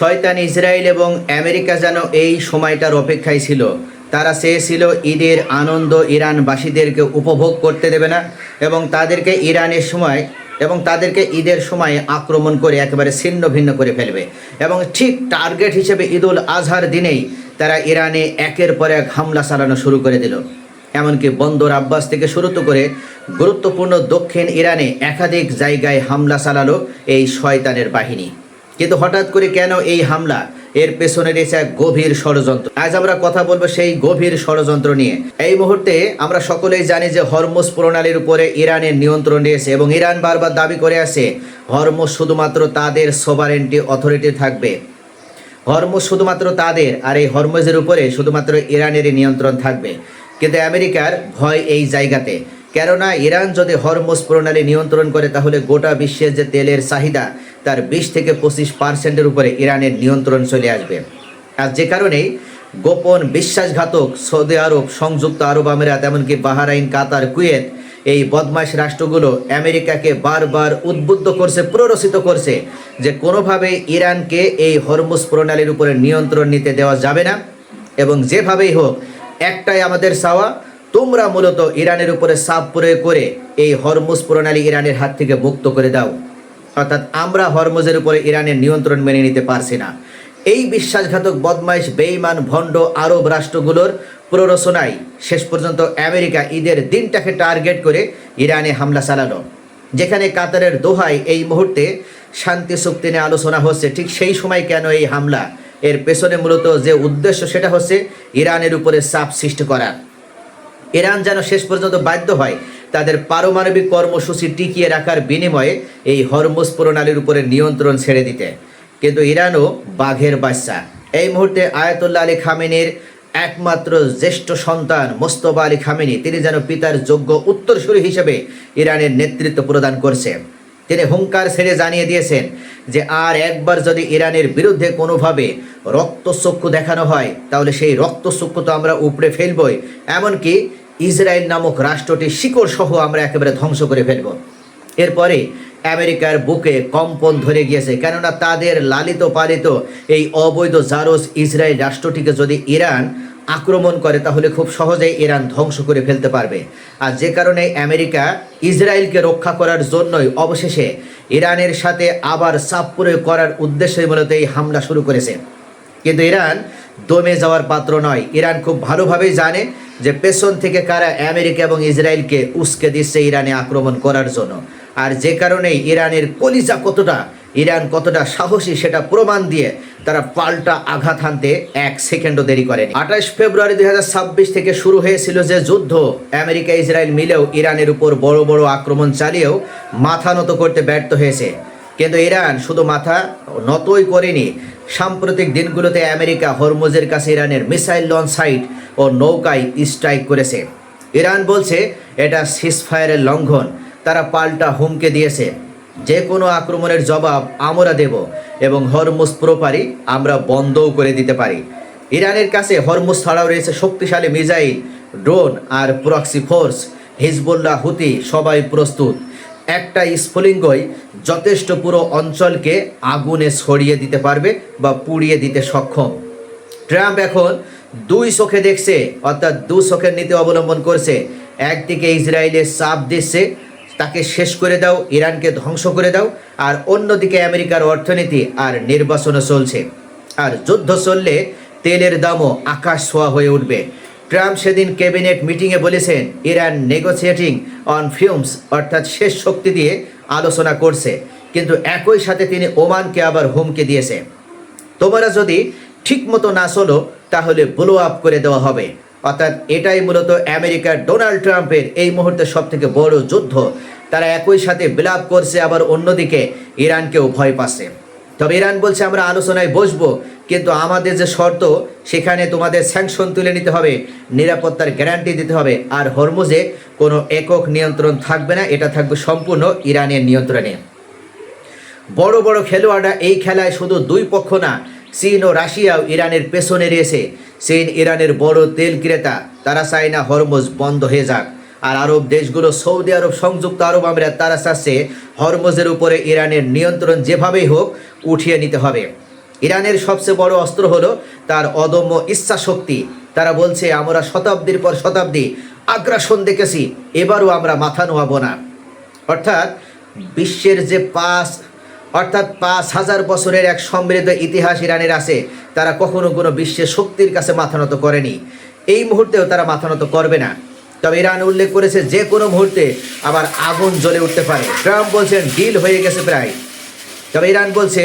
শয়তান ইসরায়েল এবং আমেরিকা যেন এই সময়টার অপেক্ষায় ছিল। তারা চেয়েছিল ঈদের আনন্দ ইরানবাসীদেরকে উপভোগ করতে দেবে না এবং তাদেরকে ঈদের সময় আক্রমণ করে একেবারে ছিন্ন ভিন্ন করে ফেলবে। এবং ঠিক টার্গেট হিসেবে ঈদুল আজহার দিনেই তারা ইরানে একের পর এক হামলা চালানো শুরু করে দিল। এমনকি বন্দর আব্বাস থেকে শুরু করে গুরুত্বপূর্ণ দক্ষিণ ইরানে একাধিক জায়গায় হামলা চালালো এই শয়তানের বাহিনী। কিন্তু হঠাৎ করে কেন এই হামলা? এর পেছনে রয়েছে এক গভীর ষড়যন্ত্র। আজ আমরা কথা বলবো সেই গভীর ষড়যন্ত্র নিয়ে। এই মুহূর্তে আমরা সকলেই জানি যে হরমুজ প্রণালীর উপরে ইরানের নিয়ন্ত্রণ রয়েছে এবং ইরান বারবার দাবি করে আসে হরমুজ শুধুমাত্র তাদের সোভারেন্টি অথরিটি থাকবে, হরমুজ শুধুমাত্র তাদের, আর এই হরমুজের উপরে শুধুমাত্র ইরানেরই নিয়ন্ত্রণ থাকবে। কিন্তু আমেরিকার ভয় এই জায়গাতে, কেননা ইরান যদি হরমুজ প্রণালী নিয়ন্ত্রণ করে তাহলে গোটা বিশ্বের যে তেলের চাহিদা তার 20 থেকে 25% উপরে ইরানের নিয়ন্ত্রণ চলে আসবে। আর যে কারণেই গোপন বিশ্বাসঘাতক সৌদি আরব, সংযুক্ত আরব আমিরাত, এমনকি বাহরাইন, কাতার, কুয়েত, এই বদমাশ রাষ্ট্রগুলো আমেরিকাকে বারবার উদ্বুদ্ধ করছে, প্ররোচিত করছে যে কোনোভাবেই ইরানকে এই হরমুজ প্রণালীর উপরে নিয়ন্ত্রণ নিতে দেওয়া যাবে না। এবং যেভাবেই হোক একটাই আমাদের চাওয়া, তোমরা মূলত ইরানের উপরে চাপ প্রয়োগ করে এই হরমুজ প্রণালী ইরানের হাত থেকে মুক্ত করে দাও। অর্থাৎ আমরা হরমুজের উপরে ইরানের নিয়ন্ত্রণ মেনে নিতে পারছি না। এই বিশ্বাসঘাতক বদমাইশ বেঈমান ভণ্ড আরব রাষ্ট্রগুলোর প্ররোচনায় শেষ পর্যন্ত আমেরিকা ঈদের দিনটাকে টার্গেট করে ইরানে হামলা চালালো। যেখানে কাতারের দোহায় এই মুহূর্তে শান্তি চুক্তি নিয়ে আলোচনা হচ্ছে, ঠিক সেই সময় কেন এই হামলা? এর পেছনে মূলত যে উদ্দেশ্য সেটা হচ্ছে ইরানের উপরে চাপ সৃষ্টি করা। ইরান যেন শেষ পর্যন্ত বাধ্য হয় তাদের পারমাণবিক কর্মসূচি টিকিয়ে রাখার বিনিময়ে এই হরমুজ প্রণালীর উপরে নিয়ন্ত্রণ ছেড়ে দিতে। কিন্তু ইরানও বাঘের বাচ্চা। এই মুহূর্তে আয়াতুল্লাহ আলী খামেনির একমাত্র জ্যেষ্ঠ সন্তান মোস্তফা আলী খামেনি, তিনি যেন পিতার যোগ্য উত্তরসূরি হিসেবে ইরানের নেতৃত্ব প্রদান করছে। তিনি হুঙ্কার ছেড়ে জানিয়ে দিয়েছেন যে আর একবার যদি ইরানের বিরুদ্ধে কোনোভাবে রক্তচক্ষু দেখানো হয় তাহলে সেই রক্তচক্ষু তো আমরা উপড়ে ফেলবই, এমনকি ইসরায়েল নামক রাষ্ট্রটি শিকড় সহ আমরা একেবারে ধ্বংস করে ফেলব। এরপরে আমেরিকার বুকে কম্পন ধরে গিয়েছে, কেননা তাদের লালিত পালিত এই অবৈধ জারজ ইসরায়েল রাষ্ট্রটিকে যদি ইরান আক্রমণ করে তাহলে খুব সহজেই ইরান ধ্বংস করে ফেলতে পারবে। আর যে কারণে আমেরিকা ইসরায়েলকে রক্ষা করার জন্যই অবশেষে ইরানের সাথে আবার চাপ প্রয়োগ করার উদ্দেশ্যে মূলত এই হামলা শুরু করেছে। কিন্তু ইরান দমে যাওয়ার পাত্র নয়। ইরান খুব ভালোভাবেই জানে যে পেছন থেকে কারা আমেরিকা এবং ইসরায়েলকে উস্কে দিচ্ছে ইরানে আক্রমণ করার জন্য। আর যে কারণেই ইরানের কলিজা ইরান কতটা সাহসী সেটা প্রমাণ দিয়ে তারা পাল্টা আঘাত হানতে 1 সেকেন্ডও দেরি করেনি। 28 ফেব্রুয়ারি 2026 থেকে শুরু হয়েছিল যে যুদ্ধ, আমেরিকা ইসরায়েল মিলেও ইরানের উপর বড় বড় আক্রমণ চালিয়েও মাথা নত করতে ব্যর্থ হয়েছে। কিন্তু ইরান শুধু মাথা নতই করেনি, সাম্প্রতিক দিনগুলোতে আমেরিকা হরমুজের কাছে ইরানের মিসাইল লঞ্চ সাইট ও নৌকায় স্ট্রাইক করেছে। ইরান বলছে এটা সিজফায়ারের লঙ্ঘন। তারা পাল্টা হুমকি দিয়েছে যে কোনো আক্রমণের জবাব আমরা দেব এবং হরমুজ প্রপারি আমরা বন্ধও করে দিতে পারি। ইরানের কাছে হরমুজ ছাড়াও রয়েছে শক্তিশালী মিসাইল, ড্রোন আর প্রক্সি ফোর্স। হিজবুল্লাহ, হুতি সবাই প্রস্তুত। একটা স্ফুলিঙ্গই যথেষ্ট পুরো অঞ্চলকে আগুনে ছড়িয়ে দিতে পারবে বা পুড়িয়ে দিতে সক্ষম। ট্রাম্প এখন 2 চোখে দেখছে, অর্থাৎ 2 চোখের নীতি অবলম্বন করছে। একদিকে ইসরায়েলের চাপ দিচ্ছে তাকে শেষ করে দাও, ইরানকে ধ্বংস করে দাও, আর অন্যদিকে আমেরিকার অর্থনীতি আর নির্বাচনও চলছে। আর যুদ্ধ চললে তেলের দামও আকাশ ছোঁয়া হয়ে উঠবে। ট্রাম্প সেদিন ক্যাবিনেট মিটিংয়ে বলেছেন ইরান নেগোসিয়েটিং অন ফিউমস, অর্থাৎ শেষ শক্তি দিয়ে আলোচনা করছে। কিন্তু একই সাথে তিনি ওমানকে আবার হুমকি দিয়েছে, তোমরা যদি ঠিকমতো না চলো তাহলে ব্লো আপ করে দেওয়া হবে। অর্থাৎ এটাই মূলত আমেরিকার ডোনাল্ড ট্রাম্পের এই মুহূর্তে সবথেকে বড় যুদ্ধ। তারা একই সাথে বিলাপ করছে, আবার অন্যদিকে ইরানকেও ভয় পাচ্ছে। তবে ইরান বলছে আমরা আলোচনায় বসবো, কিন্তু আমাদের যে শর্ত সেখানে তোমাদের স্যাংশন তুলে নিতে হবে, নিরাপত্তার গ্যারান্টি দিতে হবে, আর হরমুজে কোনো একক নিয়ন্ত্রণ থাকবে না, এটা থাকবে সম্পূর্ণ ইরানের নিয়ন্ত্রণে। বড় বড় খেলোয়াড়রা এই খেলায় শুধু 2 পক্ষ না, চীন ও রাশিয়াও ইরানের পেছনে রয়েছে। চীন ইরানের বড় তেল ক্রেতা, তারা চায় না হরমুজ বন্ধ হয়ে যাক। আর আরব দেশগুলো, সৌদি আরব, সংযুক্ত আরব আমিরাত, তারা চাচ্ছে হরমুজের উপরে ইরানের নিয়ন্ত্রণ যেভাবেই হোক উঠিয়ে নিতে হবে। ইরানের সবচেয়ে বড় অস্ত্র হলো তার অদম্য ইচ্ছা শক্তি। তারা বলছে আমরা শতাব্দীর পর শতাব্দী আগ্রাসন দেখেছি, এবারও আমরা মাথা নোয়াবো না। অর্থাৎ বিশ্বের যে 5,000 বছরের এক সমৃদ্ধ ইতিহাস ইরানের আছে, তারা কখনো কোনো বিশ্বের শক্তির কাছে মাথা নত করেনি, এই মুহূর্তেও তারা মাথা নত করবে না। তবে ইরান উল্লেখ করেছে যে কোনো মুহূর্তে আবার আগুন জ্বলে উঠতে পারে। ট্রাম্প বলছেন ডিল হয়ে গেছে প্রায়। তবে ইরান বলছে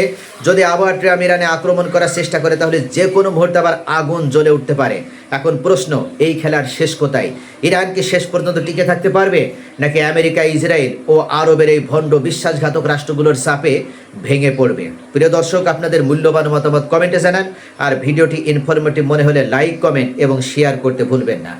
যদি আবার ট্রাম্প ইরানে আক্রমণ করার চেষ্টা করে তাহলে যে কোনো মুহূর্তে আবার আগুন জ্বলে উঠতে পারে। এখন প্রশ্ন, এই খেলার শেষ কোথায়? ইরান কি শেষ পর্যন্ত টিকে থাকতে পারবে, নাকি আমেরিকা, ইসরায়েল ও আরবের এই ভণ্ড বিশ্বাসঘাতক রাষ্ট্রগুলোর চাপে ভেঙে পড়বে? প্রিয় দর্শক, আপনাদের মূল্যবান মতামত কমেন্টে জানান। আর ভিডিওটি ইনফরমেটিভ মনে হলে লাইক, কমেন্ট এবং শেয়ার করতে ভুলবেন না।